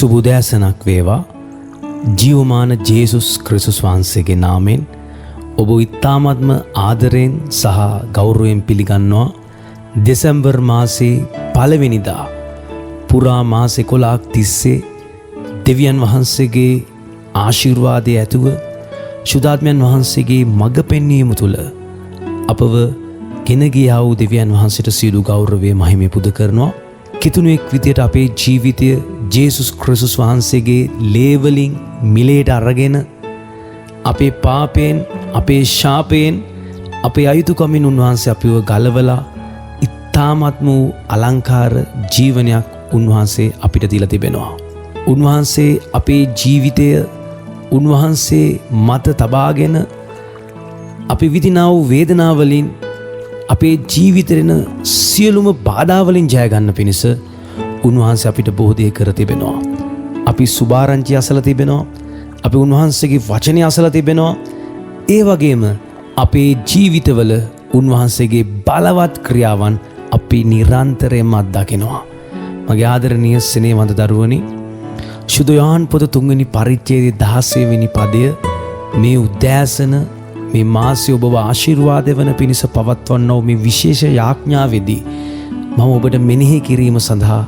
සුබුදෑසනක් වේවා. ජීවමාන ජේසුස් ක්‍රිස්තුස් වහන්සේගේ නාමයෙන් ඔබ ඉතාමත්ම ආදරයෙන් සහ ගෞරවයෙන් පිළිගන්නවා. දෙසැම්බර් මාසේ පළවෙනිදා පුරා මාස 11ක් තිස්සේ දෙවියන් වහන්සේගේ ආශිර්වාදය ඇතුව ශුද්ධාත්මයන් වහන්සේගේ මඟ පෙන්වීම තුළ අපව ගෙන ගියා වූ දෙවියන් වහන්සේට සියලු ගෞරවය මහිමය පුද කරනවා. කිතුණුවෙක් විදියට අපේ ජීවිතය ජේසුස් ක්‍රිස්තුස් වහන්සේගේ ලේ වලින් මිලයට අරගෙන අපේ පාපයෙන් අපේ ශාපයෙන් අපේ අයුතුකමින් උන්වහන්සේ අපිව ගලවලා ඉතාමත්ම වූ අලංකාර ජීවනයක් උන්වහන්සේ අපිට දීලා තිබෙනවා. උන්වහන්සේ අපේ ජීවිතය උන්වහන්සේ මත තබාගෙන අපි විඳිනා වූ වේදනාවලින් අපේ ජීවිතේන සියලුම බාධාවලින් ජය ගන්න පිණිස උන්වහන්සේ අපිට බොහෝ දේ කර තිබෙනවා. අපි සුභාරංචි අසලා තිබෙනවා. අපි උන්වහන්සේගේ වචනය අසලා තිබෙනවා. ඒ වගේම අපේ ජීවිතවල උන්වහන්සේගේ බලවත් ක්‍රියාවන් අපි නිරන්තරයෙන්ම අත්දකිනවා. මගේ ආදරණීය සෙනෙහවන්ත දරුවනි, සුදු යෝහන් පොත 3 වෙනි පරිච්ඡේදයේ 16 වෙනි පදය මේ උදෑසන මේ මාසයේ ඔබව ආශිර්වාද වන පිණිස පවත්වන්නෝ මේ විශේෂ යාඥාවේදී මම ඔබට මෙනෙහි කිරීම සඳහා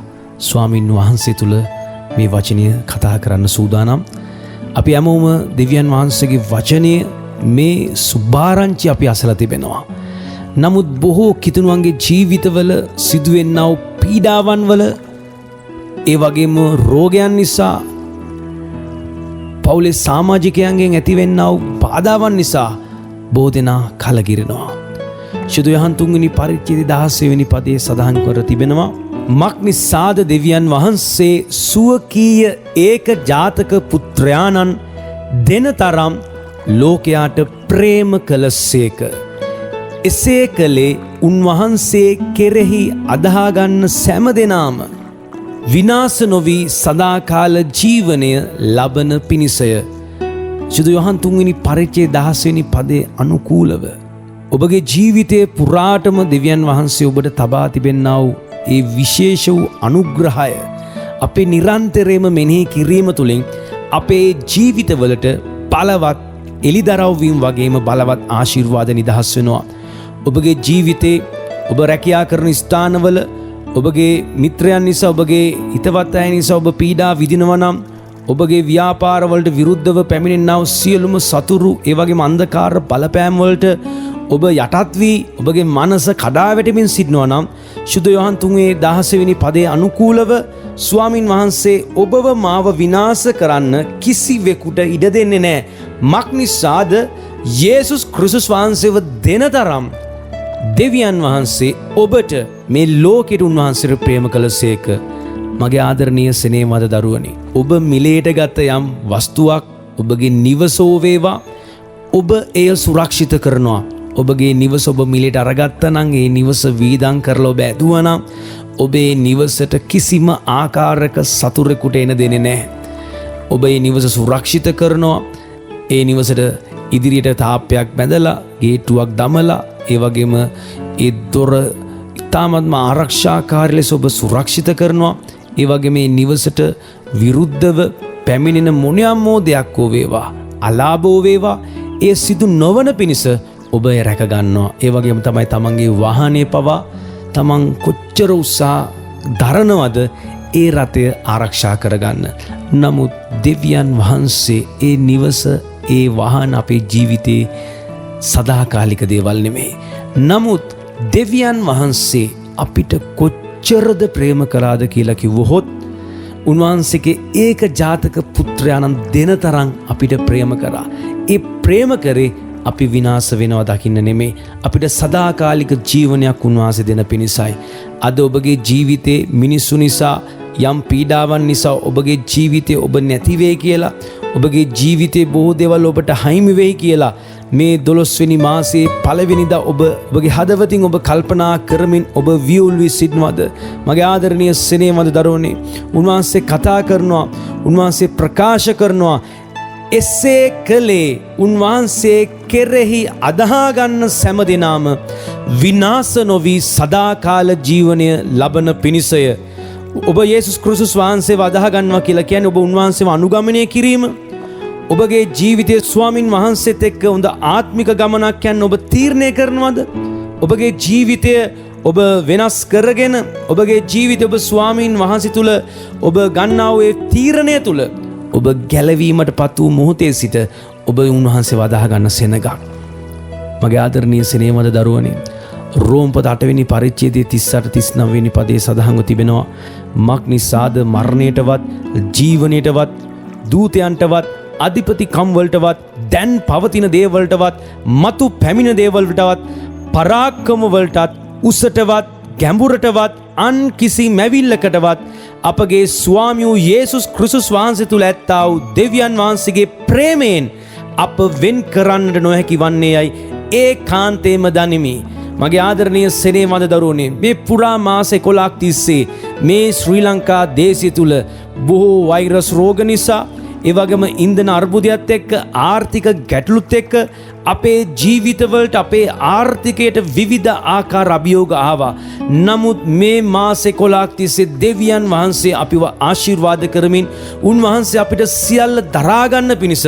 ස්වාමින් වහන්සේ තුල මේ වචනය කතා කරන්න සූදානම්. අපි හැමෝම දෙවියන් වහන්සේගේ වචනය මේ සුභාරංචි අපි අසලා තිබෙනවා. නමුත් බොහෝ කිතුණුවන්ගේ ජීවිතවල සිදුවෙනා වූ පීඩාවන් වල ඒ වගේම රෝගයන් නිසා පවුලේ සමාජිකයන්ගෙන් ඇතිවෙනා වූ බාධාවන් නිසා බොහෝ දෙනා කලකිරෙනවා. සුදු යෝහන් 3 වෙනි පරිච්ඡේදයේ 16 වෙනි පදයේ සඳහන් කර තිබෙනවා, මක්නිසාද දෙවියන් වහන්සේ සුවකීය ඒක ජාතක පුත්‍රයාණන් දෙන තරම් ලෝකයාට ප්‍රේම කළසේක. එසේ කළේ උන්වහන්සේ කෙරෙහි අදහාගන්න සෑම දෙනාම විනාශ නොවී සදාකාල ජීවනය ලබන පිණිසය. සුදු යෝහන් 3 වෙනි පරිච්ඡේදයේ 16 වෙනි පදයේ අනුකූලව ඔබගේ ජීවිතයේ පුරාටම දෙවියන් වහන්සේ ඔබට තබා තිබෙනා වූ ඒ විශේෂ වූ අනුග්‍රහය අපේ නිරන්තරයෙන්ම මෙනෙහි කිරීම තුළින් අපේ ජීවිතවලට බලවත් එලිදරව් වීම වගේම බලවත් ආශිර්වාද නිදහස් වෙනවා. ඔබගේ ජීවිතේ ඔබ රැකියා කරන ස්ථානවල ඔබගේ මිත්‍රයන් නිසා ඔබගේ හිතවත් අය නිසා ඔබ පීඩා විඳිනවා නම් ඔබගේ ව්‍යාපාරවලට විරුද්ධව පැමිණෙනා වූ සියලුම සතුරු ඒ වගේම අන්ධකාර බලපෑම් වලට ඔබ යටත් වී ඔබගේ මනස කඩා වැටෙමින් සිටිනවා නම් සුදු යෝහන් 3:16 වෙනි පදයේ අනුකූලව ස්වාමින් වහන්සේ ඔබව මාව විනාශ කරන්න කිසිවෙකුට ඉඩ දෙන්නේ නැහැ. මක්නිසාද යේසුස් ක්‍රිස්තුස් වහන්සේව දෙන තරම් දෙවියන් වහන්සේ ඔබට මේ ලෝකෙට උන්වහන්සේට ප්‍රේම කළසේක. මගේ ආදරණීය සෙනෙහවන්ත දරුවනි, ඔබ මිලයට ගත යම් වස්තුවක් ඔබගේ නිවසෝ වේවා ඔබ එය සුරක්ෂිත කරනවා. ඔබගේ නිවස ඔබ මිලට අරගත්තා නම් ඒ නිවස වීදම් කරලා ඔබ ඇදුවා නම් ඔබේ නිවසට කිසිම ආකාරයක සතුරෙකුට එන දෙන්නේ නැහැ. ඔබ ඒ නිවස සුරක්ෂිත කරනවා. ඒ නිවසට ඉදිරියට තාප්පයක් බැඳලා ගේට්ටුවක් දමලා ඒ වගේම ඒ දොර ඉතාමත්ම ආරක්ෂාකාරී ලෙස ඔබ සුරක්ෂිත කරනවා. ඒ වගේම මේ නිවසට විරුද්ධව පැමිණෙන මොනියම්මෝ දෙයක් හෝ වේවා අලාභෝ වේවා ඒ සිදු නොවන පිණිස ඔබ රැක ගන්නවා. ඒ වගේම තමයි තමන්ගේ වාහනේ පවා තමන් කොච්චර උත්සාහ දරනවද ඒ රථය ආරක්ෂා කරගන්න. නමුත් දෙවියන් වහන්සේ ඒ නිවස ඒ වාහන අපේ ජීවිතේ සදාකාලික දේවල් නෙමෙයි. නමුත් දෙවියන් වහන්සේ අපිට කොච්චරද ප්‍රේම කළාද කියලා කිව්වොත් උන්වහන්සේගේ ඒක ජාතක පුත්‍රයාණන් දෙන තරම් අපිට ප්‍රේම කරා. ඒ ප්‍රේම කරේ අපි විනාශ වෙනවා දකින්න නෙමෙයි, අපිට සදාකාලික ජීවනයක් උන්වහන්සේ දෙන පිණිසයි. අද ඔබගේ ජීවිතේ මිනිස්සු නිසා යම් පීඩාවන් නිසා ඔබගේ ජීවිතේ ඔබ නැති වෙයි කියලා, ඔබගේ ජීවිතේ බොහෝ දේවල් ඔබට හයිමි වෙයි කියලා මේ 12 වෙනි මාසයේ පළවෙනිදා ඔබගේ හදවතින් ඔබ කල්පනා කරමින් ඔබ වියුල් වී සිටිනවද? මගේ ආදරණීය සෙනෙහවන්ත දරුවනේ, උන්වහන්සේ කතා කරනවා, උන්වහන්සේ ප්‍රකාශ කරනවා, එසේ කළේ උන්වහන්සේ කෙරෙහි අදහා ගන්න සෑම දිනම විනාශ නොවි සදාකාල ජීවනය ලබන පිණිසය. ඔබ යේසුස් ක්‍රිස්තුස් වහන්සේව අදහ ගන්නවා කියලා කියන්නේ ඔබ උන්වහන්සේව අනුගමනය කිරීම. ඔබගේ ජීවිතයේ ස්වාමින් වහන්සේත් එක්ක හොඳ ආත්මික ගමනක් යන්න ඔබ තීරණය කරනවද? ඔබගේ ජීවිතය ඔබ වෙනස් කරගෙන ඔබගේ ජීවිතය ඔබ ස්වාමින් වහන්සේ තුල ඔබ ගන්නා වූ ඒ තීරණය තුල ඔබ ගැලවීමට පත් වූ මොහොතේ සිට ඔබ උන්වහන්සේව අදහ ගන්න සෙනගක්. මගේ ආදරණීය සෙනෙහවද දරුවනේ, රෝම පොත 8 වෙනි පරිච්ඡේදයේ 38 39 වෙනි පදයේ සඳහන්ව තිබෙනවා, මක් නිසාද මරණයටවත් ජීවණයටවත් දූතයන්ටවත් අධිපති කම් වලටවත් දැන් පවතින දේවල්ටවත් මතු පැමිණ දේවල්ටවත් පරාක්‍රම වලටත් උසටවත් ගැඹුරටවත් අන් කිසි මැවිල්ලකටවත් අපගේ ස්වාමී වූ යේසුස් ක්‍රිස්තුස් වහන්සේ තුල ඇත්තා වූ දෙවියන් වහන්සේගේ ප්‍රේමයෙන් අප වෙන් කරන්නට නොහැකි වන්නේයයි ඒකාන්තයෙන්ම දනිමි. මගේ ආදරණීය සෙනෙහවන්ත දරුවනේ, මේ පුරා මාස 11ක් තිස්සේ මේ ශ්‍රී ලංකා දේශය තුල බොහෝ වෛරස් රෝග නිසා, ඒ වගේම ඉන්ධන අර්බුදයත් එක්ක ආර්ථික ගැටලුත් එක්ක අපේ ජීවිතවලට අපේ ආර්ථිකයට විවිධ ආකාර අභියෝග ආවා. නමුත් මේ මාස 11ක් තිස්සේ දෙවියන් වහන්සේ අපිව ආශිර්වාද කරමින් උන්වහන්සේ අපිට සියල්ල දරා ගන්න පිණිස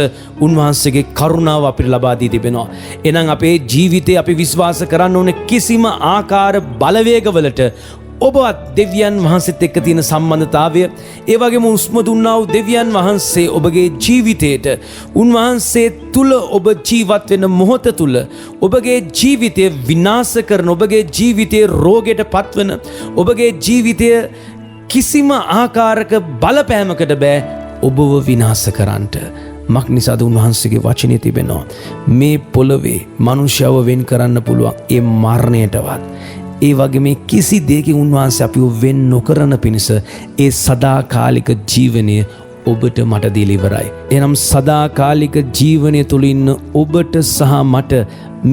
උන්වහන්සේගේ කරුණාව අපිට ලබා දී තිබෙනවා. එහෙනම් අපේ ජීවිතේ අපි විශ්වාස කරන්න ඕනේ කිසිම ආකාර බලවේගවලට ඔබවත් දෙවියන් වහන්සේත් එක්ක තියෙන සම්බන්ධතාවය, ඒ වගේම උස්ම දුන්නා වූ දෙවියන් වහන්සේ ඔබගේ ජීවිතයට උන්වහන්සේ තුල ඔබ ජීවත් වෙන මොහොත තුල ඔබගේ ජීවිතය විනාශ කරන, ඔබගේ ජීවිතයේ රෝගයට පත්වන, ඔබගේ ජීවිතය කිසිම ආකාරක බලපෑමකට බෑ ඔබව විනාශ කරන්නට. මක් නිසාද උන්වහන්සේගේ වචනේ තිබෙනවා, මේ පොළවේ මනුෂ්‍යව වෙන් කරන්න පුළුවන් ඒ මරණයටවත්, ඒ වගේ මේ කිසි දෙයකින් උන්වහන්සේ අපිව වෙන් නොකරන පිණිස ඒ සදාකාලික ජීවනය ඔබට මට දීලා ඉවරයි. එනම් සදාකාලික ජීවනය තුළ ඉන්න ඔබට සහ මට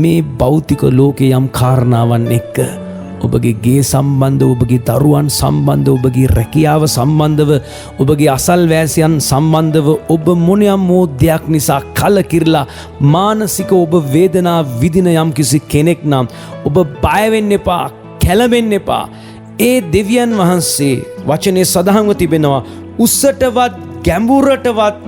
මේ භෞතික ලෝකයේ යම් කාරණාවන් එක්ක ඔබගේ ගේ සම්බන්ධව, ඔබගේ දරුවන් සම්බන්ධව, ඔබගේ රැකියාව සම්බන්ධව, ඔබගේ අසල්වැසියන් සම්බන්ධව ඔබ මොනියම් මොහොතක් නිසා කලකිරලා මානසික ඔබ වේදනා විඳින යම් කිසි කෙනෙක් නම් ඔබ බය වෙන්න එපා, කැළඹෙන්න එපා. ඒ දෙවියන් වහන්සේ වචනේ සඳහන්ව තිබෙනවා, උසටවත් ගැඹුරටවත්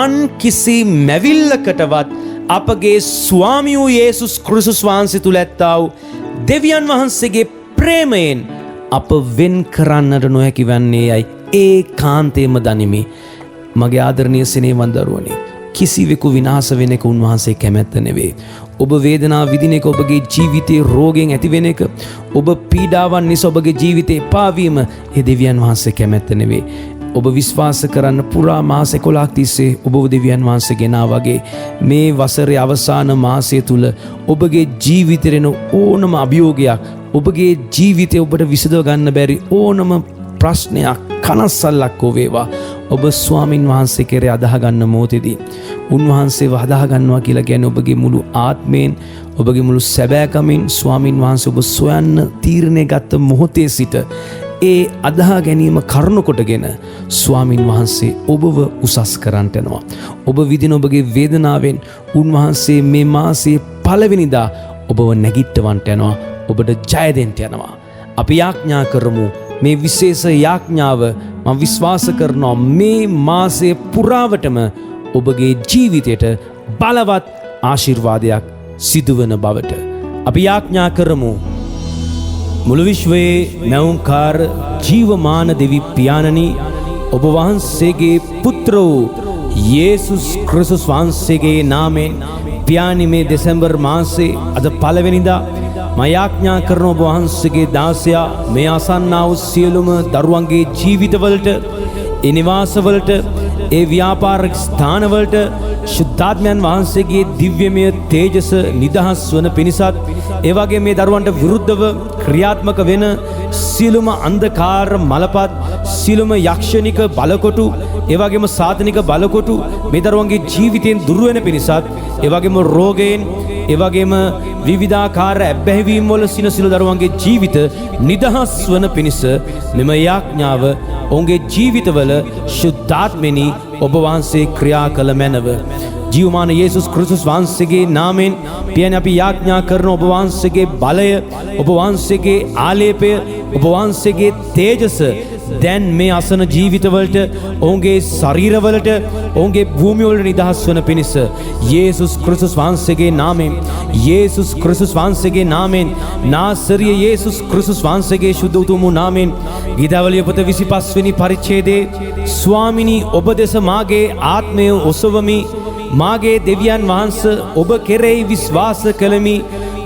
අන් කිසි මැවිල්ලකටවත් අපගේ ස්වාමී වූ යේසුස් ක්‍රිස්තුස් වහන්සේ තුල ඇත්තා වූ දෙවියන් වහන්සේගේ ප්‍රේමයෙන් අප වෙන් කරන්නට නොහැකි වන්නේ යයි ඒකාන්තයෙන්ම දනිමි. මගේ ආදරණීය සෙනෙහවන්ත දරුවනේ, කිසිවෙකු විනාශ වෙන එක උන්වහන්සේ කැමැත්ත නෙවෙයි. ඔබ වේදනාව විඳින එක, ඔබගේ ජීවිතයේ රෝගයෙන් ඇතිවෙන එක, ඔබ පීඩාවන් නිසා ඔබගේ ජීවිතේ එපා වීම ඒ දෙවියන් වහන්සේ කැමැත්ත නෙවෙයි. ඔබ විශ්වාස කරන්න පුරා මාස 11ක් තිස්සේ ඔබ දෙවියන් වහන්සේ ගෙනා වගේ මේ වසරේ අවසාන මාසය තුල ඔබගේ ජීවිතේන ඕනම අභියෝගයක්, ඔබගේ ජීවිතේ ඔබට විසඳව ගන්න බැරි ඕනම ප්‍රශ්නයක්, කනස්සල්ලක් වේවා, ඔබ ස්වාමින් වහන්සේ කෙරේ අදහ ගන්න මොහොතේදී උන්වහන්සේව අදහ ගන්නවා කියලා කියන්නේ ඔබගේ මුළු ආත්මයෙන්, ඔබගේ මුළු සැබෑකමින් ස්වාමින් වහන්සේ ඔබ සොයන්න තීරණය ගත්ත මොහොතේ සිට ඒ අදහා ගැනීම කරුණු කොටගෙන ස්වාමින් වහන්සේ ඔබව උසස් කරන්නට යනවා. ඔබ විදින ඔබගේ වේදනාවෙන් උන්වහන්සේ මේ මාසයේ පළවෙනිදා ඔබව නැගිටවන්නට යනවා, ඔබට ජය දෙන්න යනවා. අපි යාඥා කරමු, මේ විශේෂ යාඥාව මම විශ්වාස කරනවා මේ මාසයේ පුරාවටම ඔබගේ ජීවිතයට බලවත් ආශිර්වාදයක් සිදුවන බවට. අපි යාඥා කරමු. මුළු විශ්වයේ මැවුම්කාර ජීවමාන දෙවි පියාණනි, ඔබ වහන්සේගේ පුත්‍ර වූ යේසුස් ක්‍රිස්තුස් වහන්සේගේ නාමයෙන් පියාණි, මේ දෙසැම්බර් මාසේ අද පළවෙනිදා මම යාඥා කරන ඔබ වහන්සේගේ දාසයා මේ අසන්නා වූ සියලුම දරුවන්ගේ ජීවිතවලට, ඒ නිවාසවලට, ඒ ව්‍යාපාරික ස්ථානවලට ශුද්ධාත්මයන් වහන්සේගේ දිව්‍යමය තේජස නිදහස් වන පිණිසත්, ඒ වගේ මේ දරුවන්ට විරුද්ධව ක්‍රියාත්මක වෙන සියලුම අන්ධකාර මලපත්, සියලුම යක්ෂණික බලකොටු, ඒ වගේම සාතනික බලකොටු මේ දරුවන්ගේ ජීවිතයෙන් දුර වෙන පිණිසත්, ඒ වගේම රෝගයෙන්, ඒ වගේම විවිධාකාර ඇබ්බැහිවීම් වල සිනසිල දරුවන්ගේ ජීවිත නිදහස් වන පිණිස මෙම යාඥාව ඔවුන්ගේ ජීවිතවල ශුද්ධාත්මෙනි ඔබ වහන්සේ ක්‍රියා කළ මැනව. ජීවමාන යේසුස් ක්‍රිස්තුස් වහන්සේගේ නාමයෙන් පියන අපි යාඥා කරන ඔබ වහන්සේගේ බලය, ඔබ වහන්සේගේ ආලේපය, ඔබ වහන්සේගේ තේජස දැන් මේ අසන ජීවිතවලට ඔවුන්ගේ ශරීරවලට ඔවුන්ගේ භූමිවලට නිදහස් වන පිණිස යේසුස් ක්‍රිස්තුස් වහන්සේගේ නාමයෙන් යේසුස් ක්‍රිස්තුස් වහන්සේගේ නාමයෙන් නාසරිය යේසුස් ක්‍රිස්තුස් වහන්සේගේ ශුද්ධ උතුම් නාමයෙන් ගීතාවලිය පොත 25 වෙනි පරිච්ඡේදයේ ස්වාමිනී ඔබ දෙස මාගේ ආත්මය ඔසවමි මාගේ දෙවියන් වහන්සේ ඔබ කෙරෙහි විශ්වාස කළමි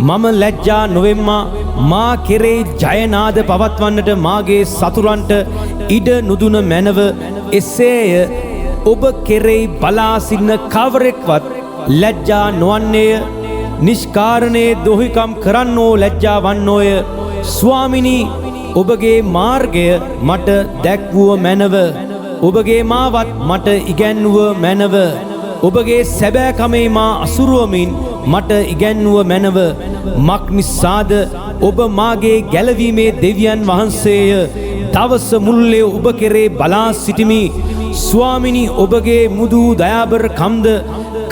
මම ලැජ්ජා නොවෙම්මා මා කෙරෙහි ජයනාද පවත්වන්නට මාගේ සතුරන්ට ඉඩ නුදුන මැනව එසේය ඔබ කෙරෙහි බලා සිටින කවරෙක්වත් ලැජ්ජා නොවන්නේය නිෂ්කාරණේ දොහිකම් කරන්නෝ ලැජ්ජා වන්නෝය ස්වාමිනී ඔබගේ මාර්ගය මට දැක්වුව මැනව ඔබගේ මාවත් මට ඉගැන්වුව මැනව ඔබගේ සැබෑකමේ මා අසුරුවමින් මට ඉගැන්වුව මැනව මක් නිසාද ඔබ මාගේ ගැලවීමේ දෙවියන් වහන්සේය දවස මුළුල්ලේ ඔබ කෙරේ බලා සිටිමි ස්වාමිනී ඔබගේ මුදු දයාබර කම්ද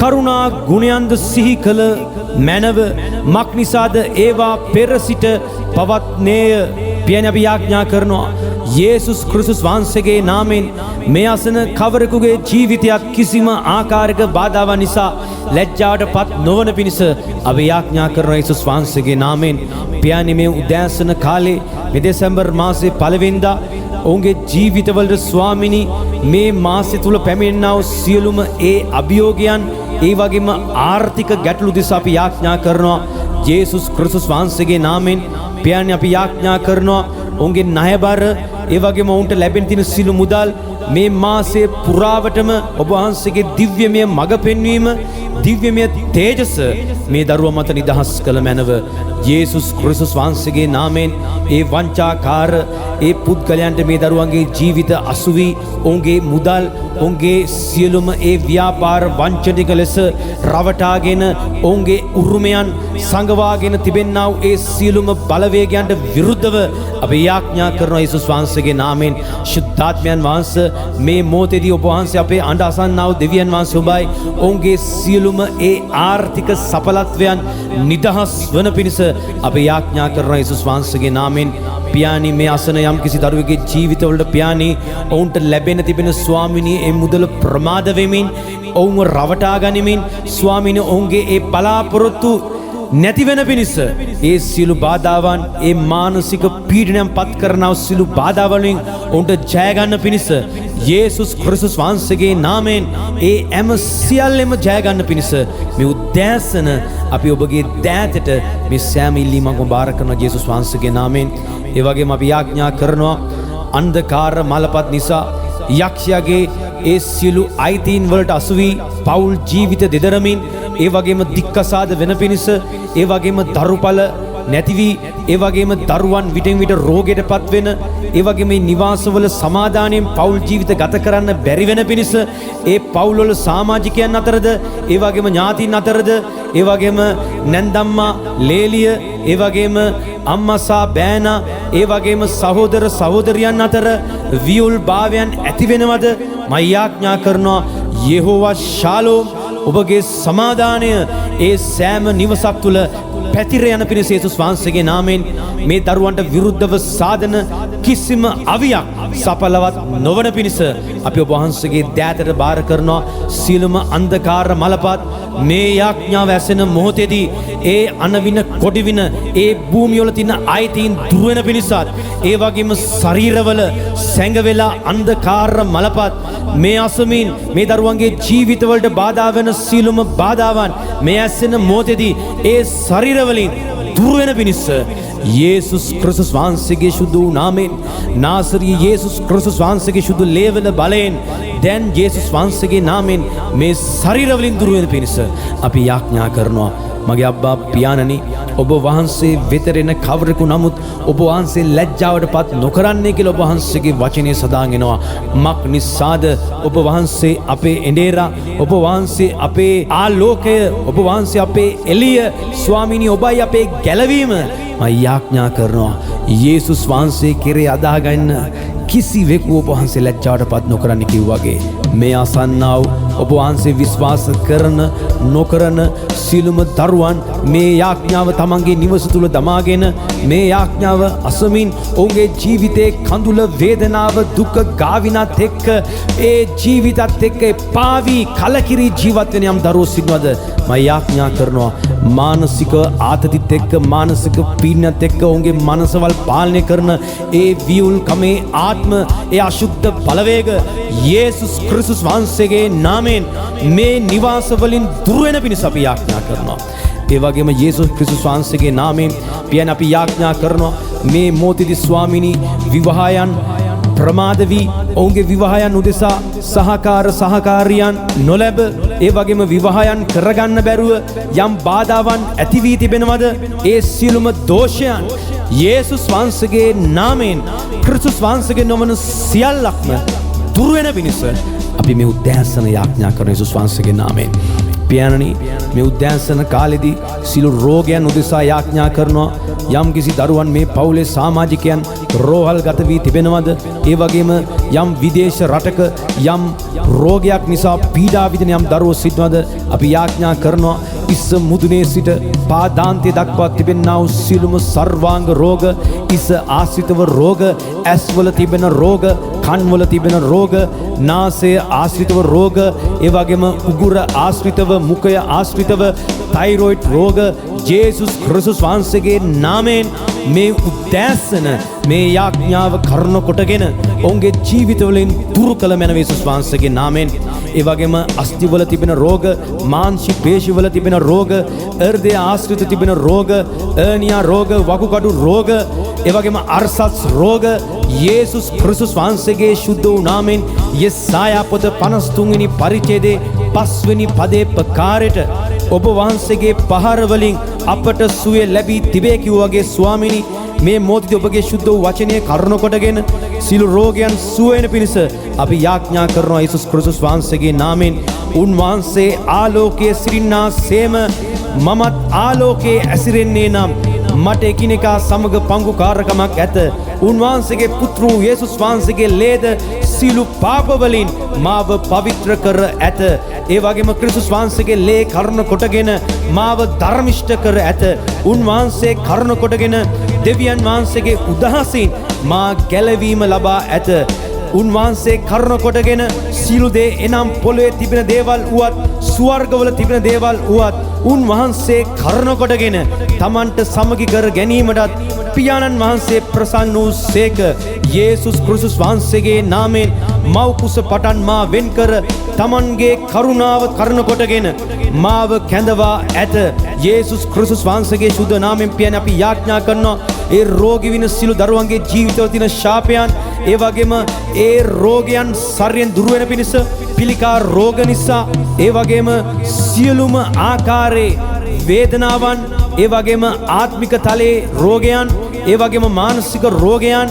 කරුණා ගුණයන්ද සිහි කළ මැනව මක් නිසාද ඒවා පෙර සිට පවත්නේය පියන අපි යාඥා කරනවා යේසුස් ක්‍රිස්තුස් වහන්සේගේ නාමයෙන් මේ අසන කවරෙකුගේ ජීවිතයක් කිසිම ආකාරයක බාධාවක් නිසා ලැජ්ජාවටපත් නොවන පිණිස අපි යාඥා කරන යේසුස් වහන්සේගේ නාමයෙන් පියාණනි මේ උදෑසන කාලේ මේ දෙසැම්බර් මාසේ පළවෙනිදා ඔවුන්ගේ ජීවිතවලට ස්වාමිනී මේ මාසෙ තුල පැමිණෙනා වූ සියලුම ඒ අභියෝගයන් ඒ වගේම ආර්ථික ගැටලු දිසා අපි යාඥා කරනවා යේසුස් ක්‍රිස්තුස් වහන්සේගේ නාමයෙන් පියාණනි අපි යාඥා කරනවා ඔවුන්ගේ ණයබර ඒ වගේම ඔවුන්ට ලැබෙන තියෙන සිළු මුදල් මේ මාසයේ පුරාවටම ඔබ වහන්සේගේ දිව්‍යමය මඟ පෙන්වීම දිව්‍යමය තේජස මේ දරුවා මත නිදහස් කළ මැනව යේසුස් ක්‍රිස්තුස් වහන්සේගේ නාමයෙන් ඒ වංචාකාර ඒ පුද්ගලයන්ට මේ දරුවන්ගේ ජීවිත අසුවි ඔවුන්ගේ මුදල් ඔවුන්ගේ සියලුම ඒ ව්‍යාපාර වංචනික ලෙස රවටාගෙන ඔවුන්ගේ උරුමයන් සංගවාගෙන තිබෙන්නා වූ ඒ සියලුම බලවේගයන්ට විරුද්ධව අපි යාඥා කරන යේසුස් වහන්සේගේ නාමයෙන් ශුද්ධාත්මයන් වහන්සේ මේ මොහොතේදී ඔබ වහන්සේ අපේ අඬ අසන්නා වූ දෙවියන් වහන්සේ ඔබයි ඔවුන්ගේ සියලුම ඒ ආර්ථික සඵලත්වයන් නිදහස් වන පිණිස අපි යාඥා කරන යේසුස් වහන්සේගේ නාමයෙන් පියාණි මේ අසන යම් කිසි දරුවෙකුගේ ජීවිතවලට පියාණි ඔවුන්ට ලැබෙන තිබෙන ස්වාමිනී ඒ මුදල ප්‍රමාද වෙමින් ඔවුන්ව රවටා ගනිමින් ස්වාමිනී ඔවුන්ගේ ඒ බලාපොරොත්තු නැති වෙන පිණිස ඒ සියලු බාධාවන් ඒ මානසික පීඩනයන් පත් කරන සියලු බාධාවලින් ඔවුන්ට ජය ගන්න පිණිස යේසුස් ක්‍රිස්තුස් වහන්සේගේ නාමයෙන් ඒ හැම සියල්ලම ජය ගන්න පිණිස මේ උදෑසන අපි ඔබගේ දෑතට මේ සෑම ඉල්ලීමක්ම බාර කරන යේසුස් වහන්සේගේ නාමයෙන් ඒ වගේම අපි යාඥා කරනවා අන්ධකාර මලපත් නිසා යක්ෂයාගේ ඒ සියලු අයිතීන් වලට අසුවි පෞල් ජීවිත දෙදරමින් ඒ වගේම දික්කසාද වෙන පිණිස ඒ වගේම දරුපල නැති වී ඒ වගේම දරුවන් විටින් විට රෝගයටපත් වෙන ඒ වගේම නිවාසවල සමාදානයෙන් පෞල් ජීවිත ගත කරන්න බැරි වෙන පිණිස ඒ පෞල් වල සමාජිකයන් අතරද ඒ වගේම ඥාතීන් අතරද ඒ වගේම නැන්දම්මා ලේලිය ඒ වගේම අම්මසා බෑනා ඒ වගේම සහෝදර සහෝදරියන් අතර වියුල් භාවයන් ඇති වෙනවද මම යාඥා කරනවා යෙහෝවා ශාලෝම් ඔබගේ සමාදානය ඒ සෑම නිවසක් තුල පැතිර යන පිණිස යේසුස් වහන්සේගේ නාමයෙන් මේ දරුවන්ට විරුද්ධව සාධන කිසිම අවියක් සඵලවත් නොවන පිණිස අපි ඔබ වහන්සේගේ දෑතට බාර කරනවා සීලම අන්ධකාර මලපත් මේ යාඥාව ඇසෙන මොහොතේදී ඒ අනවින කොටිවින ඒ භූමිය වල තියෙන ආයතීන් දුර වෙන පිණිසත් ඒ වගේම ශරීරවල සැඟවෙලා අන්ධකාර මලපත් මේ අසමින් මේ දරුවන්ගේ ජීවිතවලට බාධා වෙන සීලම බාධාවන් මේ ඇසෙන මොහොතේදී ඒ ශරීරවලින් දුර වෙන පිණිස යේසුස් ක්‍රිස්තුස් වහන්සේගේ ශුද්ධ නාමයෙන් නාසරී යේසුස් ක්‍රිස්තුස් වහන්සේගේ ශුද්ධ ලේවල බලයෙන් දැන් යේසුස් වහන්සේගේ නාමයෙන් මේ ශරීරවලින් දුර වෙන පිණිස අපි යාඥා කරනවා මගේ අබ්බා පියාණනි ඔබ වහන්සේ වෙතරෙන කවරෙකු නමුත් ඔබ වහන්සේ ලැජ්ජාවටපත් නොකරන්නේ කියලා ඔබ වහන්සේගේ වචනේ සදාගෙනවා මක් නිසාද ඔබ වහන්සේ අපේ එඬේරා ඔබ වහන්සේ අපේ ආලෝකය ඔබ වහන්සේ අපේ එළිය ස්වාමීනි ඔබයි අපේ ගැලවීම මම යාඥා කරනවා යේසුස් වහන්සේ කෙරේ අදාගන්න කිසිවෙකු ඔබ වහන්සේ ලැජ්ජාවටපත් නොකරන්නේ කිව්වාගේ මේ අසන්නා වූ ඔබ වහන්සේ විශ්වාස කරන නොකරන සියලුම දරුවන් මේ යාඥාව තමන්ගේ නිවස තුල දමාගෙන මේ යාඥාව අසමින් ඔවුන්ගේ ජීවිතේ කඳුල වේදනාව දුක ගාවිනත් එක්ක ඒ ජීවිතත් එක්ක පාවි කලකිරි ජීවත් වෙන යම් දරුවෝ සිටිනවද මම යාඥා කරනවා මානසික ආතතිත් එක්ක මානසික පීඩනත් එක්ක ඔවුන්ගේ මනසවල් පාලනය කරන ඒ වියුල් කමේ ආත්ම ඒ අශුද්ධ බලවේග යේසුස් ක්‍රිස්තුස් වහන්සේගේ නාමයෙන් මේ නිවාස වලින් දුර වෙන පිණිස අපි යාඥා කරනවා. ඒ වගේම යේසුස් ක්‍රිස්තුස් වහන්සේගේ නාමයෙන් පියන අපි යාඥා කරනවා මේ මොහොතේදී ස්වාමිනී විවාහයන් ප්‍රමාද වී ඔවුන්ගේ විවාහයන් උදෙසා සහකාරියන් නොලැබ ඒ වගේම විවාහයන් කරගන්න බැරුව යම් බාධාවන් ඇති වී තිබෙනවද ඒ සියලුම දෝෂයන් යේසුස් වහන්සේගේ නාමයෙන් ක්‍රිස්තුස් වහන්සේගේ නොවන සියල්ලක්ම දුර වෙන පිණිස අපි මේ උද්දෑසන යාඥා කරන යේසුස් වහන්සේගේ නාමයෙන් පියාණනි මේ උද්දෑසන කාලෙදී සියලු රෝගයන් උදෙසා යාඥා කරනවා යම් කිසි දරුවන් මේ පවුලේ සමාජිකයන් රෝහල් ගත වී තිබෙනවද ඒ වගේම යම් විදේශ රටක යම් රෝගයක් නිසා පීඩා විඳින යම් දරුවෝ සිටිනවද අපි යාඥා කරනවා ඉස්ස මුදුනේ සිට පාදාන්තය දක්වා තිබෙනා වූ සියලුම සර්වාංග රෝග ඉස්ස ආශ්‍රිතව රෝග ඇස්වල තිබෙන රෝග කන්වල තිබෙන රෝග නාසය ආශ්‍රිතව රෝග ඒ වගේම උගුර ආශ්‍රිතව මුඛය ආශ්‍රිතව තයිරොයිඩ් රෝග යේසුස් ක්‍රිස්තුස් වහන්සේගේ නාමයෙන් මේ උද්දෑසන මේ යාඥාව කරන කොටගෙන ඔවුන්ගේ ජීවිතවලින් දුරු කළ මැනව යේසුස් වහන්සේගේ නාමයෙන් ඒ වගේම අස්ථිවල තිබෙන රෝග මාංශ පේශිවල තිබෙන රෝග හෘදය ආශ්‍රිත තිබෙන රෝග හර්නියා රෝග වකුගඩු රෝග ඒ වගේම අර්සස් රෝග යේසුස් ක්‍රිස්තුස් වහන්සේගේ ශුද්ධ වූ නාමයෙන් යෙසායා පොත 53 වෙනි පරිච්ඡේදයේ 5 වෙනි පදේ ප්‍රකාරයට ඔබ වහන්සේගේ පහර වලින් අපට සුවය ලැබී තිබේ කිව්වා වගේ ස්වාමිනී මේ මොහොතේ ඔබගේ ශුද්ධ වූ වචනය කරුණ කොටගෙන සිළු රෝගයන් සුව වෙන පිණිස අපි යාඥා කරනවා යේසුස් ක්‍රිස්තුස් වහන්සේගේ නාමයෙන් උන්වහන්සේ ආලෝකයේ සිටින්නාseම මමත් ආලෝකයේ ඇසිරෙන්නේ නම් මට එකිනෙකා සමග පංගුකාරකමක් ඇත උන්වහන්සේගේ පුත්‍ර යේසුස් වහන්සේගේ ලේද සිළු පාප වලින් මාව පවිත්‍ර කර ඇත ඒ වගේම ක්‍රිස්තුස් වහන්සේගේ ලේ කරුණ කොටගෙන මාව ධර්මිෂ්ඨ කර ඇත උන්වහන්සේ කරුණ කොටගෙන දෙවියන් වහන්සේගේ උදහසින් මා ගැලවීම ලබා ඇත උන්වහන්සේ කරුණ කොටගෙන සිළු දේ එනම් පොළවේ තිබෙන දේවල් වුවත් ස්වර්ගවල තිබෙන දේවල් වුවත් උන්වහන්සේ කරුණ කොටගෙන තමන්ට සමගි කර ගැනීමටත් පියාණන් වහන්සේ ප්‍රසන්න වූ සේක යේසුස් ක්‍රිස්තුස් වහන්සේගේ නාමයෙන් මව් කුස පටන් මා වෙන් කර තමන්ගේ කරුණාව කරුණ කොටගෙන මාව කැඳවා ඇත යේසුස් ක්‍රිස්තුස් වහන්සේගේ ශුද්ධ නාමයෙන් පියන අපි යාඥා කරනවා ඒ රෝගී වින සිළු දරුවන්ගේ ජීවිතවල තියෙන ශාපයන් ඒ වගේම ඒ රෝගයන් ශරීරයෙන් දුර වෙන පිණිස පිළිකා රෝග නිසා ඒ වගේම සියලුම ආකාරයේ වේදනාවන් ඒ වගේම ආත්මික තලයේ රෝගයන් ඒ වගේම මානසික රෝගයන්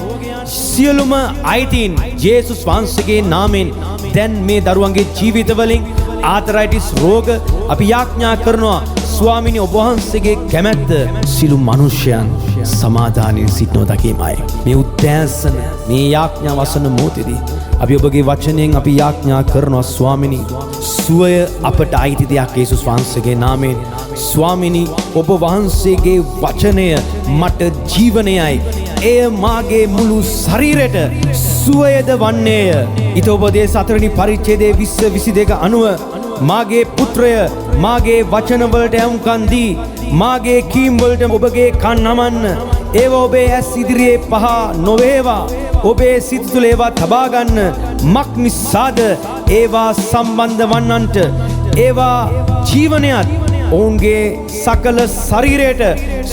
සියලුම අයිතීන් යේසුස් වහන්සේගේ නාමයෙන් දැන් මේ දරුවන්ගේ ජීවිතවලින් ආතරයිටිස් රෝග අපි යාඥා කරනවා ස්වාමිනී ඔබ වහන්සේගේ කැමැත්ත සිළු මනුෂ්‍යයන් සමාදානයේ සිටනෝ දකීමයි මේ උද්දෑසන මේ යාඥා වසන මොහොතේදී අපි ඔබගේ වචනයෙන් අපි යාඥා කරනවා ස්වාමිනී සුවය අපට අයිති දෙයක් යේසුස් වහන්සේගේ නාමයෙන් ස්වාමිනී ඔබ වහන්සේගේ වචනය මට ජීවනයයි එය මාගේ මුළු ශරීරයට සුවයද වන්නේය ඊතෝපදේශ 4 වෙනි පරිච්ඡේදයේ 20-22 අනුව මාගේ පුත්‍රය මාගේ වචන වලට යොමුකන් දී මාගේ කීම් වලට ඔබගේ කන් නමන්න ඒව ඔබේ ඇස් ඉදිරියේ පහ නොවේවා ඔබේ සිත තුළ ඒවා තබා ගන්න මක් නිසාද ඒවා සම්බන්ධ වන්නන්ට ඒවා ජීවනයත් ඔවුන්ගේ සකල ශරීරයට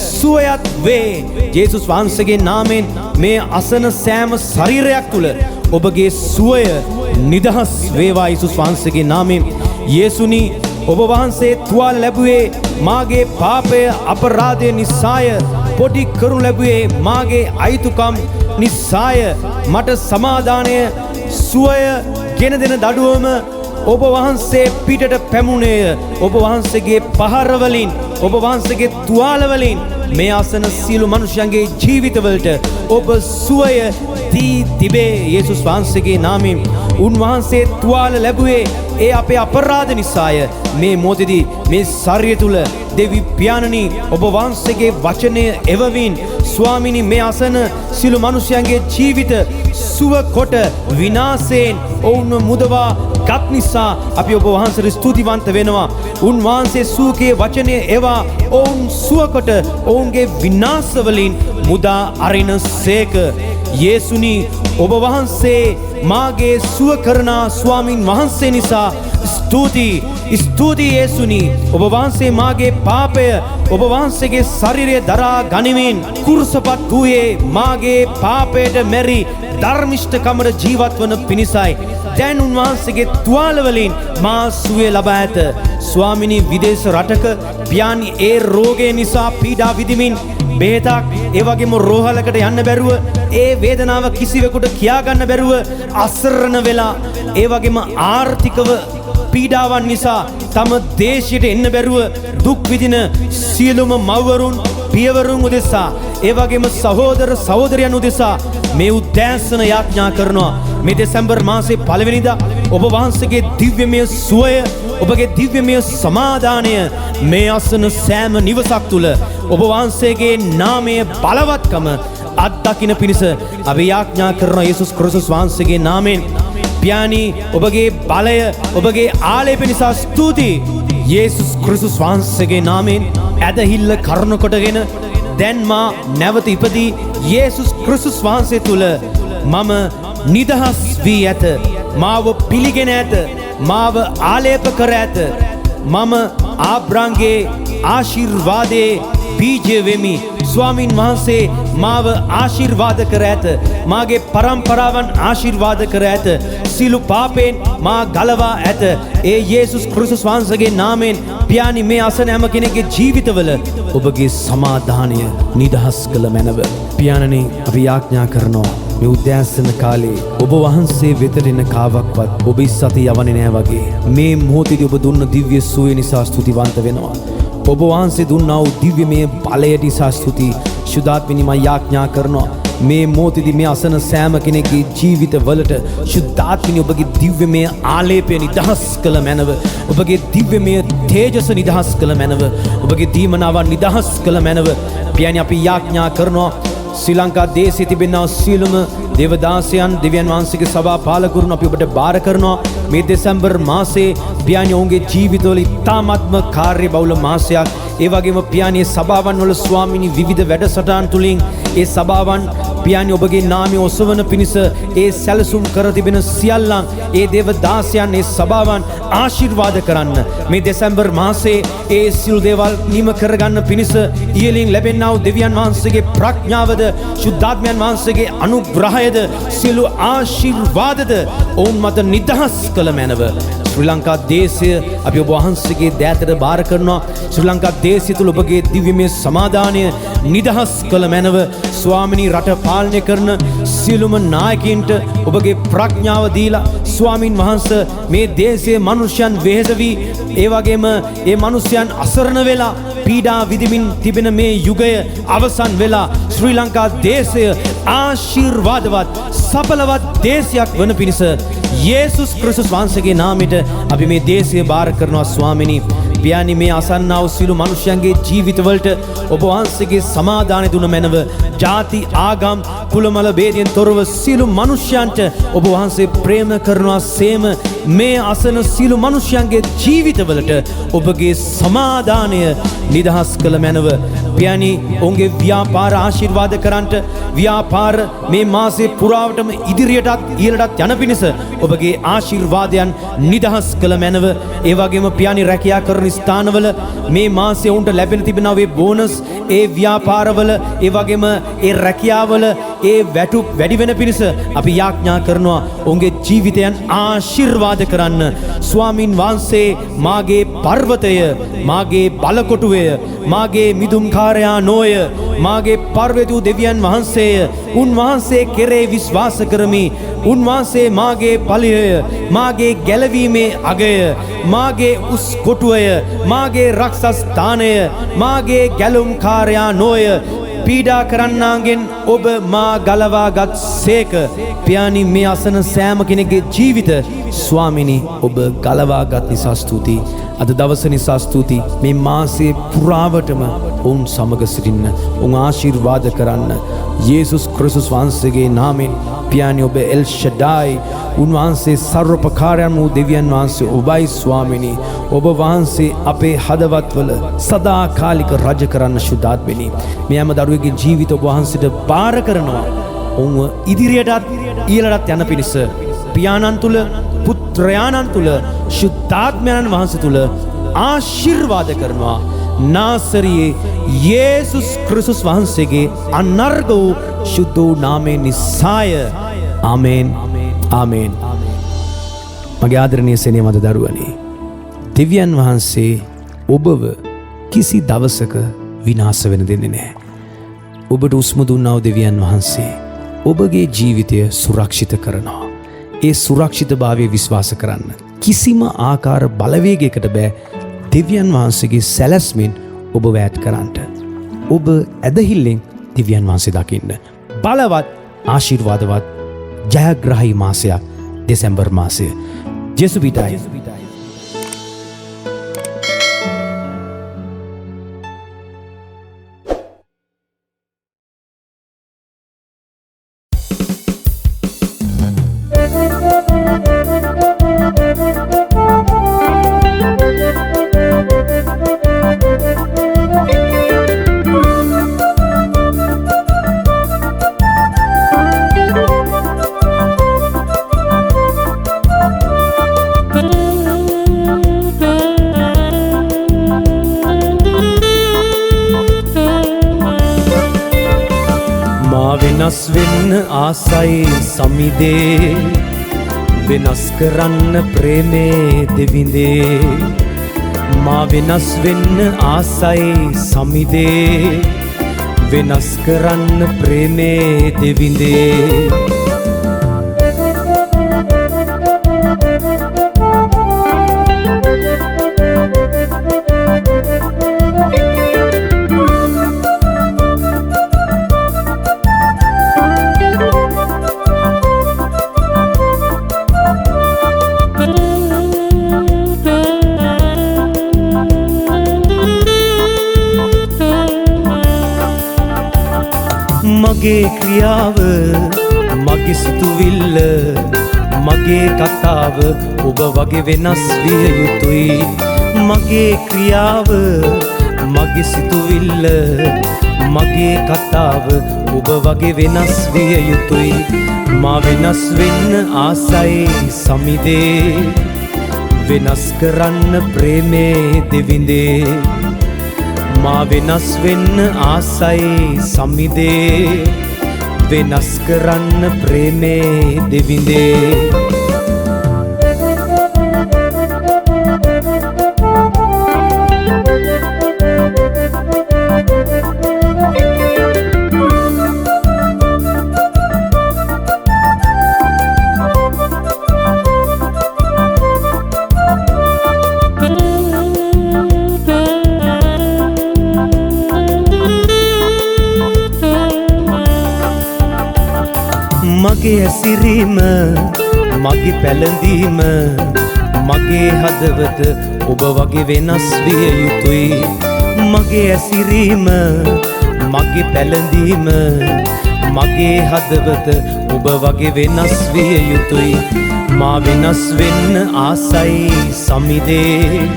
සුවයත් වේ යේසුස් වහන්සේගේ නාමයෙන් මේ අසන සෑම ශරීරයක් තුළ ඔබගේ සුවය නිදහස් වේවා යේසුස් වහන්සේගේ නාමයෙන් යේසුනි ඔබ වහන්සේ තුවාල ලැබුවේ මාගේ පාපය අපරාධය නිසාය පොඩි කරු ලැබුවේ මාගේ අයිතුකම් නිසාය මට සමාදානය සුවය ගෙන දෙන දඩුවම ඔබ වහන්සේ පිටට පැමුණේය. ඔබ වහන්සේගේ පහර වලින් ඔබ වහන්සේගේ තුවාල වලින් මේ අසන සියලු මනුෂ්‍යයන්ගේ ජීවිතවලට ඔබ සුවය දී තිබේ. යේසුස් වහන්සේගේ නාමයෙන් උන්වහන්සේ තුවාල ලැබුවේ ඒ අපේ අපරාධ නිසාය. මේ මොහොතේදී මේ ශරීරය තුල දෙවි පියාණනි ඔබ වහන්සේගේ වචනය එවමින් ස්වාමිනී මේ අසන සියලු මනුෂ්‍යයන්ගේ ජීවිත සුව කොට විනාශයෙන් ඔවුන්ව මුදවා ගත් නිසා අපි ඔබ වහන්සේට ස්තුතිවන්ත වෙනවා. උන්වහන්සේ සූකේ වචනය එවා ඔවුන් සුව කොට ඔවුන්ගේ විනාශ වලින් මුදා අරිනසේක. යේසුනි ඔබ වහන්සේ මාගේ සුව කරන ස්වාමින් වහන්සේ නිසා ස්තුතියි යේසුනි. ඔබ වහන්සේ මාගේ පාපය ඔබ වහන්සේගේ ශරීරය දරා ගනිමින් කුරුසපත් වූයේ මාගේ පාපයට මෙරි ධර්මිෂ්ඨකමට ජීවත් වන පිණිසයි. දැන් උන්වහන්සේගේ තුවාල වලින් මා සුවය ලබා ඇත. ස්වාමිනී විදේශ රටක පියාණි ඒ රෝගය නිසා පීඩා විඳිමින් බෙහෙතක් ඒ වගේම රෝහලකට යන්න බැරුව ඒ වේදනාව කිසිවෙකුට කියා ගන්න බැරුව අසරණ වෙලා ඒ වගේම ආර්ථිකව පීඩාවන් නිසා තම දේශයට එන්න බැරුව දුක් විඳින සියලුම මව්වරුන් පියවරුන් උදෙසා ඒ වගේම සහෝදර සහෝදරයන් උදෙසා මේ උදෑසන යාඥා කරනවා. මේ දෙසැම්බර් මාසේ පළවෙනිදා ඔබ වහන්සේගේ දිව්‍යමය සුවය ඔබගේ දිව්‍යමය සමාදානය මේ අසන සෑම නිවසක් තුල ඔබ වහන්සේගේ නාමයේ බලවත්කම අත්දකින්න පිණිස අපි යාඥා කරන යේසුස් ක්‍රිස්තුස් වහන්සේගේ නාමයෙන් පියාණි ඔබගේ බලය ඔබගේ ආලේප නිසා ස්තුතියි. යේසුස් ක්‍රිස්තුස් වහන්සේගේ නාමයෙන් ඇදහිල්ල කරුණ කොටගෙන දැන් මා නැවත ඉපදී යේසුස් ක්‍රිස්තුස් වහන්සේ තුල මම නිදහස් වී ඇත. මාව පිළිගෙන ඇත. මාව ආලේප කර ඇත. මම ආබ්‍රාම්ගේ ආශිර්වාදයේ බීජ වෙමි. ස්වාමින් වහන්සේ මාව ආශිර්වාද කර ඇත. මාගේ පරම්පරාවන් ආශිර්වාද කර ඇත. සියලු පාපෙන් මා ගලවා ඇත. ඒ යේසුස් ක්‍රිස්තුස් වහන්සේගේ නාමයෙන් පියාණි මේ අසන හැම කෙනෙකුගේ ජීවිතවල ඔබගේ සමාදානය නිදහස් කළ මැනව. පියාණනි අපි යාඥා කරනවා මේ උදෑසන කාලේ ඔබ වහන්සේ වෙතට එන කාවක්වත් ඔබ ඉස්සතේ යවන්නේ නැහැ වගේ මේ මොහොතේදී ඔබ දුන්න දිව්‍ය සුවය නිසා ස්තුතිවන්ත වෙනවා. ඔබ වහන්සේ දුන්නා වූ දිව්‍යමය බලය නිසා ස්තුති. සුදාත්මිනි මම යාඥා කරනවා මේ මොහොතේදී මේ අසන සෑම කෙනෙකුගේ ජීවිතවලට සුදාත්මිනි ඔබගේ දිව්‍යමය ආලේපය නිදහස් කළ මැනව. ඔබගේ දිව්‍යමය තේජස නිදහස් කළ මැනව. ඔබගේ දීමනාවන් නිදහස් කළ මැනව. පියාණි අපි යාඥා කරනවා ශ්‍රී ලංකා දේශයේ තිබෙන සියලුම දේවදාසයන් දෙවියන් වහන්සේගේ සභා පාලකවරුන් අපි ඔබට බාර කරනවා. මේ දෙසැම්බර් මාසේ පියාණි ඔවුන්ගේ ජීවිතවල ඉතාමත්ම කාර්යබහුල මාසයක්. ඒ වගේම පියාණි සභාවන් වල ස්වාමිනි විවිධ වැඩසටහන් තුලින් ඒ සභාවන් පියාණි ඔබගේ නාමය ඔසවන පිණිස ඒ සැලසුම් කර තිබෙන සියල්ලන් ඒ දේවදාසයන් ඒ සභාවන් ආශිර්වාද කරන්න. මේ දෙසැම්බර් මාසේ ඒ සිල් දේවල් නිම කරගන්න පිණිස ඉහළින් ලැබෙනා වූ දෙවියන් වහන්සේගේ ප්‍රඥාවද ශුද්ධාත්මයන් වහන්සේගේ අනුග්‍රහයද සියලු ආශිර්වාදද ඔවුන් මත නිදහස් කළ මැනව. ශ්‍රී ලංකා දේශය අපි ඔබ වහන්සේගේ දෑතට බාර කරනවා. ශ්‍රී ලංකා දේශය තුල ඔබගේ දිව්‍යමය සමාදානය නිදහස් කළ මැනව. ස්වාමිනී රට පාලනය කරන සියලුම නායකයින්ට ඔබගේ ප්‍රඥාව දීලා ස්වාමින් වහන්සේ මේ දේශයේ මිනිසයන් වෙහෙස වී ඒ වගේම ඒ මිනිසයන් අසරණ වෙලා පීඩා විඳිමින් තිබෙන මේ යුගය අවසන් වෙලා ශ්‍රී ලංකා දේශය ආශිර්වාදවත් සඵලවත් දේශයක් වන පිණිස යේසුස් ක්‍රිස්තුස් වහන්සේගේ නාමයට අපි මේ දේශය බාර කරනවා. ස්වාමිනී පියාණි මේ අසන්නා වූ සියලු මිනිසයන්ගේ ජීවිතවලට ඔබ වහන්සේගේ සමාදානය දුන මැනව. ජාති ආගම් කුලමල ભેදයෙන් තොරව සියලු මිනිසයන්ට ඔබ වහන්සේ ප්‍රේම කරනවා සේම මේ අසන සියලු මිනිසයන්ගේ ජීවිතවලට ඔබගේ සමාදානය නිදහස් කළ මැනව. පියාණි ඔවුන්ගේ ව්‍යාපාර ආශිර්වාද කරන්ට ව්‍යාපාර මේ මාසේ පුරාවටම ඉදිරියටත් ඉහළටත් යන පිණිස ඔබගේ ආශිර්වාදයන් නිදහස් කළ මැනව. ඒ වගේම පියාණි රැකියා කරන ස්ථානවල මේ මාසේ ඔවුන්ට ලැබෙන තිබෙනා වේ බෝනස් ඒ ව්‍යාපාරවල ඒ වගේම ඒ රැකියාවල ඒ වැටුප් වැඩි වෙන පිණිස අපි යාඥා කරනවා ඔවුන්ගේ ජීවිතයන් ආශිර්වාද කරන්න. ස්වාමින් වහන්සේ මාගේ පර්වතය, මාගේ බලකොටුවය, මාගේ මිදුම්කාරයා නොය, මාගේ පර්වතු දෙවියන් වහන්සේය. උන්වහන්සේ කෙරේ විශ්වාස කරමි. උන්වහන්සේ මාගේ බලයය, මාගේ ගැලවීමේ අගය, මාගේ උස් කොටුවය, මාගේ රක්ෂස්ථානය, මාගේ ගැලුම්කාරයා නොය. පීඩා කරන්නාගෙන් ඔබ මා ගලවාගත් සේක. පියාණි, මේ අසන සෑම කෙනෙක්ගේ ජීවිත ස්වාමිනි ඔබ ගලවාගත් නිසා ස්තුතියි. අද දවස නිසා ස්තුතියි. මේ මාසයේ පුරාවටම ඔවුන් සමග සිටින්න, ඔවුන් ආශිර්වාද කරන්න. යේසුස් ක්‍රිස්තුස් වහන්සේගේ නාමයෙන් පියාණි, ඔබ එල් ෂඩායි, උන්වහන්සේ සර්වපකාරයන් වූ දෙවියන් වහන්සේ ඔබයි ස්වාමිනී. ඔබ වහන්සේ අපේ හදවත්වල සදාකාලික රජ කරන්න ශුද්ධාත්මෙනි. මේ හැම දරුවෙකුගේ ජීවිත ඔබ වහන්සේට බාර කරනවා. ඔවුන්ව ඉදිරියටත් ඊළඟට යන පිණිස පියාණන් තුල, පුත්‍රයාණන් තුල, ශුද්ධාත්මයන් වහන්සේ තුල ආශිර්වාද කරනවා. නාසරියේ යේසුස් ක්‍රිස්තුස් වහන්සේගේ අනර්ග වූ ශුද්ධ වූ නාමයෙන් නිසාය. ආමේන්. ආමේන්. මගේ ආදරණීය සෙනෙහ මද දරුවනි, දෙවියන් වහන්සේ ඔබව කිසි දවසක විනාශ වෙන්න දෙන්නේ නැහැ. ඔබට උස්ම දුන්නා වූ දෙවියන් වහන්සේ ඔබගේ ජීවිතය සුරක්ෂිත කරනවා. ඒ සුරක්ෂිතභාවය විශ්වාස කරන්න. කිසිම ආකාර බලවේගයකට බෑ දෙවියන් වහන්සේගේ සැලැස්මෙන් ඔබ වැයත් කරන්නට. ඔබ ඇදහිල්ලෙන් දෙවියන් වහන්සේ දකින්න. බලවත් ආශිර්වාදවත් ජයග්‍රහී මාසයක් දෙසැම්බර් මාසය. ජේසු පිටයි. වෙනස් වෙන්න ආසයි සමිදේ, වෙනස් කරන්න ප්‍රේමේ දෙවිඳේ. මා වෙනස් වෙන්න ආසයි සමිදේ, වෙනස් කරන්න ප්‍රේමේ දෙවිඳේ. මගේ ක්‍රියාව, මගේ සිතුවිල්ල, මගේ කතාව ඔබ වගේ වෙනස් විය යුතුයි. මගේ ක්‍රියාව, මගේ සිතුවිල්ල, මගේ කතාව ඔබ වගේ වෙනස් විය යුතුයි. මා වෙනස් වෙන්න ආසයි සමිදේ, වෙනස් කරන්න ප්‍රේමේ දෙවිඳේ. මා වෙනස් වෙන්න ආසයි සමිදේ, වෙනස් කරන්න ප්‍රේමේ දෙවිඳේ. මගේ ඇසිරීම, මගේ පැළඳීම, මගේ හදවත ඔබ වගේ වෙනස් විය යුතුයි. මගේ ඇසිරීම, මගේ පැළඳීම, මගේ හදවත ඔබ වගේ වෙනස් විය යුතුයි. මා වෙනස් වෙන්න ආසයි සමිදේ,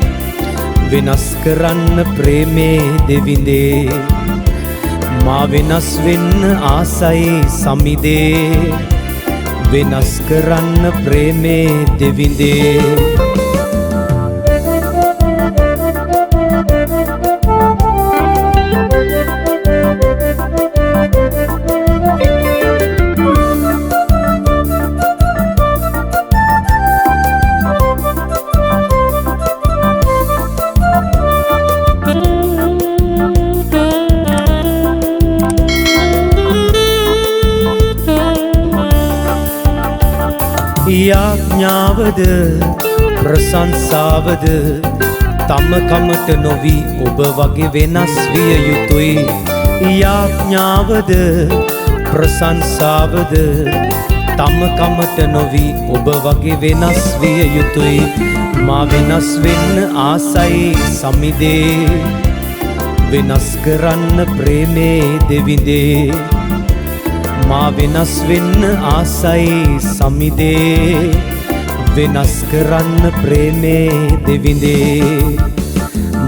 වෙනස් කරන්න ප්‍රේමේ දෙවිඳේ. මා වෙනස් වෙන්න ආසයි සමිදේ, වෙනස් කරන්න ප්‍රේමේ දෙවිඳේ. යාඥාවද ප්‍රශංසාවද තම කමට නොවී ඔබ වගේ වෙනස් විය යුතුයි. යාඥාවද ප්‍රශංසාවද තම කමට නොවී ඔබ වගේ වෙනස් විය යුතුයි. මා වෙනස් වෙන්න ආසයි සමිදේ වෙනස් කරන්න ප්‍රේමේ දෙවිඳේ. මා වෙනස් වෙන්න ආසයි සමිදේ වෙනස් කරන්න ප්‍රේමේ දෙවිඳේ.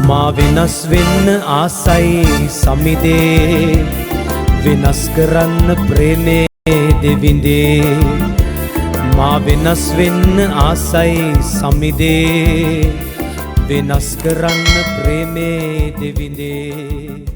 මා වෙනස් වෙන්න ආසයි සමිදේ වෙනස් කරන්න ප්‍රේමේ දෙවිඳේ. මා වෙනස් වෙන්න ආසයි සමිදේ වෙනස් කරන්න ප්‍රේමේ දෙවිඳේ.